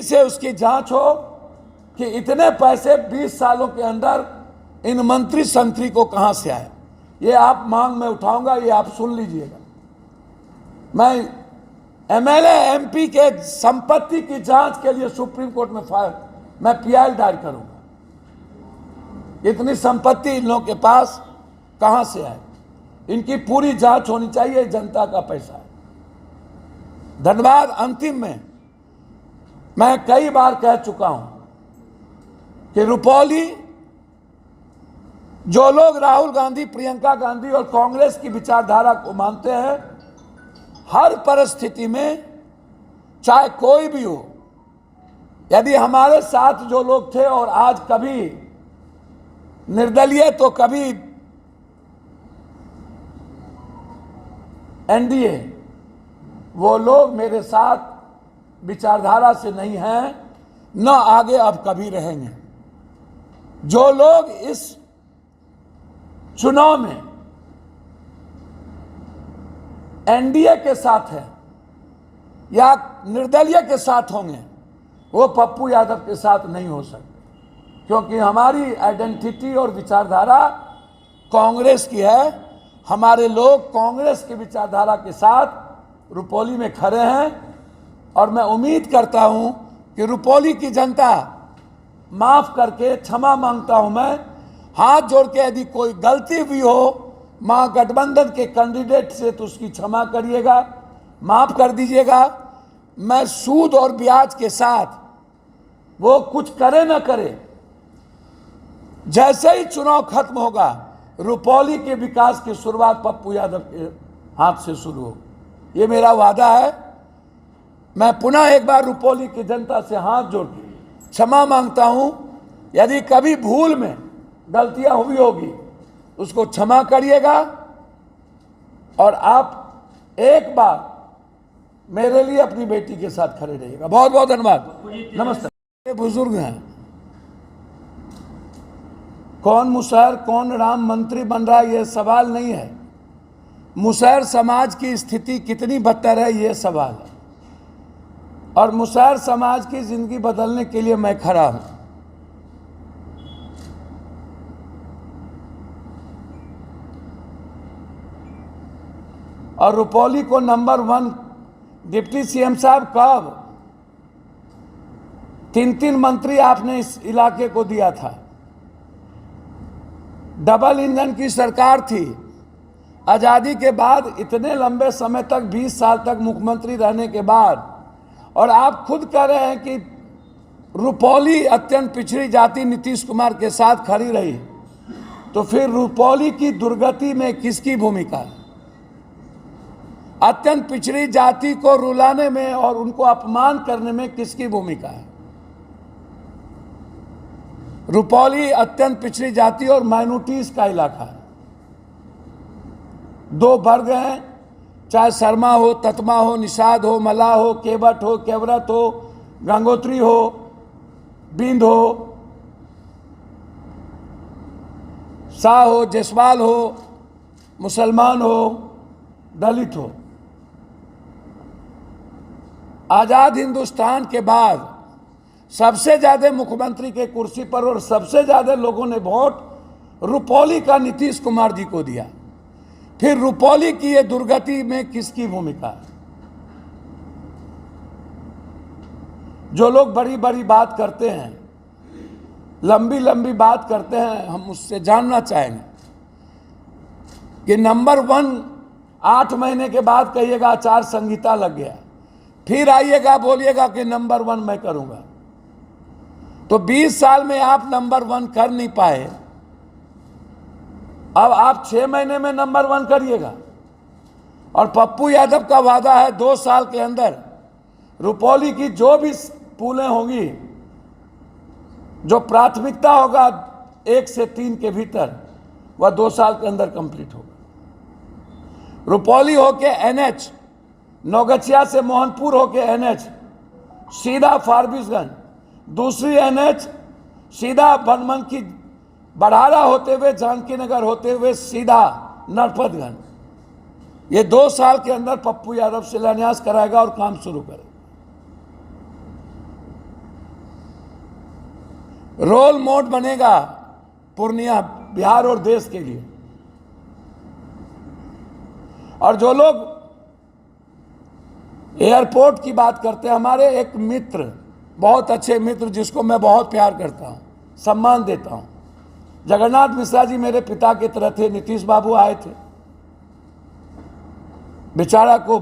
से उसकी जांच हो कि इतने पैसे 20 सालों के अंदर इन मंत्री संतरी को कहां से आए। ये आप मांग में उठाऊंगा, ये आप सुन लीजिएगा। मैं एमएलए एमपी के संपत्ति की जांच के लिए सुप्रीम कोर्ट में मैं पीआई दायर करूंगा। इतनी संपत्ति इन लोगों के पास कहां से आए, इनकी पूरी जांच होनी चाहिए। जनता का पैसा है। धन्यवाद। अंतिम में मैं कई बार कह चुका हूं कि रुपौली, जो लोग राहुल गांधी, प्रियंका गांधी और कांग्रेस की विचारधारा को मानते हैं, हर परिस्थिति में चाहे कोई भी हो, यदि हमारे साथ जो लोग थे और आज कभी निर्दलीय तो कभी एनडीए, वो लोग मेरे साथ विचारधारा से नहीं हैं, न आगे अब कभी रहेंगे। जो लोग इस चुनाव में एनडीए के साथ हैं या निर्दलीय के साथ होंगे, वो पप्पू यादव के साथ नहीं हो सकते, क्योंकि हमारी आइडेंटिटी और विचारधारा कांग्रेस की है। हमारे लोग कांग्रेस की विचारधारा के साथ रुपौली में खड़े हैं और मैं उम्मीद करता हूं कि रुपौली की जनता माफ करके, क्षमा मांगता हूं मैं, हाथ जोड़ के, यदि कोई गलती भी हो महागठबंधन के कैंडिडेट से तो उसकी क्षमा करिएगा, माफ कर दीजिएगा। मैं सूद और ब्याज के साथ वो कुछ करे ना करे, जैसे ही चुनाव खत्म होगा रुपौली के विकास की शुरुआत पप्पू यादव के हाथ से शुरू हो, ये मेरा वादा है। मैं पुनः एक बार रुपौली की जनता से हाथ जोड़ के क्षमा मांगता हूं। यदि कभी भूल में गलतियां हुई होगी उसको क्षमा करिएगा और आप एक बार मेरे लिए अपनी बेटी के साथ खड़े रहिएगा। बहुत बहुत धन्यवाद। नमस्ते। बुजुर्ग हैं, कौन मुसहर कौन राम मंत्री बन रहा है, यह सवाल नहीं है। मुसहर समाज की स्थिति कितनी बदतर है, यह सवाल है। और मुसहर समाज की जिंदगी बदलने के लिए मैं खड़ा हूं। और रुपौली को नंबर 1 डिप्टी सीएम साहब, कब 3 मंत्री आपने इस इलाके को दिया था। डबल इंजन की सरकार थी। आज़ादी के बाद इतने लंबे समय तक, 20 साल तक मुख्यमंत्री रहने के बाद, और आप खुद कह रहे हैं कि रुपौली अत्यंत पिछड़ी जाति नीतीश कुमार के साथ खड़ी रही, तो फिर रुपौली की दुर्गति में किसकी भूमिका है? अत्यंत पिछड़ी जाति को रुलाने में और उनको अपमान करने में किसकी भूमिका है? रुपौली अत्यंत पिछड़ी जाति और माइनॉरिटीज का इलाका है। 2 वर्ग हैं, चाहे शर्मा हो, ततमा हो, निषाद हो, मल्लाह हो, केवट हो, केवरत हो, गंगोत्री हो, बिंद हो, शाह हो, जसवाल हो, मुसलमान हो, दलित हो। आजाद हिंदुस्तान के बाद सबसे ज्यादा मुख्यमंत्री के कुर्सी पर और सबसे ज्यादा लोगों ने वोट रुपौली का नीतीश कुमार जी को दिया। फिर रुपौली की ये दुर्गति में किसकी भूमिका है? जो लोग बड़ी बड़ी बात करते हैं, लंबी लंबी बात करते हैं, हम उससे जानना चाहेंगे कि नंबर 1 8 महीने के बाद कहिएगा आचार संहिता लग गया, फिर आइएगा बोलिएगा कि नंबर 1 मैं करूंगा। तो 20 साल में आप नंबर 1 कर नहीं पाए, अब आप 6 महीने में नंबर 1 करिएगा। और पप्पू यादव का वादा है 2 साल के अंदर रुपौली की जो भी पुलें होंगी, जो प्राथमिकता होगा 1 से 3 के भीतर, वह 2 साल के अंदर कंप्लीट होगा। रुपौली होके NH, नौगछिया से मोहनपुर होके NH सीधा फारबिसगंज, दूसरी NH सीधा बनमनखी बढ़ारा होते हुए, जानकी नगर होते हुए सीधा नरपतगंज। ये 2 साल के अंदर पप्पू यादव शिलान्यास कराएगा और काम शुरू करेगा। रोल मॉडल बनेगा पूर्णिया, बिहार और देश के लिए। और जो लोग एयरपोर्ट की बात करते हैं, हमारे एक मित्र, बहुत अच्छे मित्र जिसको मैं बहुत प्यार करता हूं, सम्मान देता हूं, जगन्नाथ मिश्रा जी मेरे पिता की तरह थे। नीतीश बाबू आए थे, बेचारा को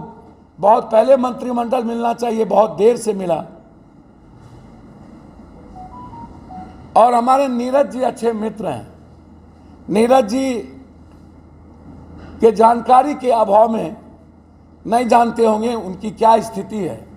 बहुत पहले मंत्रिमंडल मिलना चाहिए, बहुत देर से मिला। और हमारे नीरज जी अच्छे मित्र हैं। नीरज जी के जानकारी के अभाव में नहीं जानते होंगे उनकी क्या स्थिति है।